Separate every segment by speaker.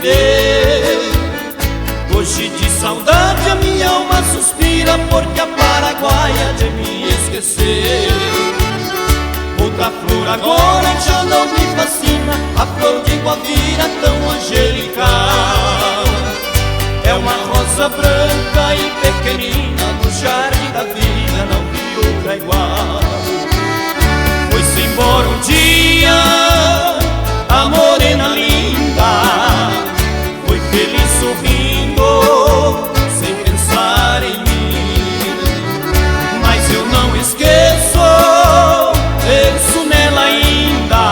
Speaker 1: viver. Hoje de saudade a minha alma suspira, porque a paraguaia de me esquecer. Outra flor agora já não me fascina, a flor de Guavira tão angelical. É uma rosa branca e pequenina, no jardim da vida não vi outra igual. Foi-se embora um dia a morena linda, foi feliz sorrindo, sem pensar em mim. Mas eu não esqueço, penso nela ainda,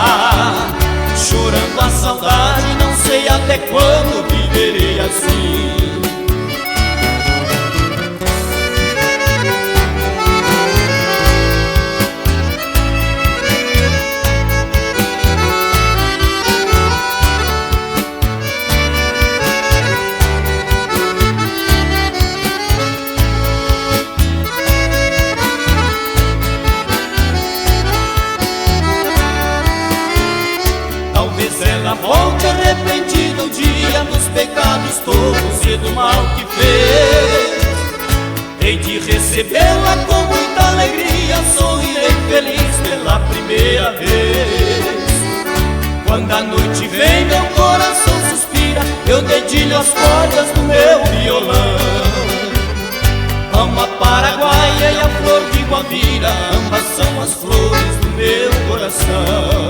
Speaker 1: chorando a saudade, não sei até quando viverei assim. Ela volte arrependida um dia dos pecados todos e do mal que fez. Hei de recebê-la com muita alegria, sorrirei feliz pela primeira vez. Quando a noite vem meu coração suspira, eu dedilho as cordas do meu violão. Amo a paraguaia e a flor de Guavira, ambas são as flores do meu coração.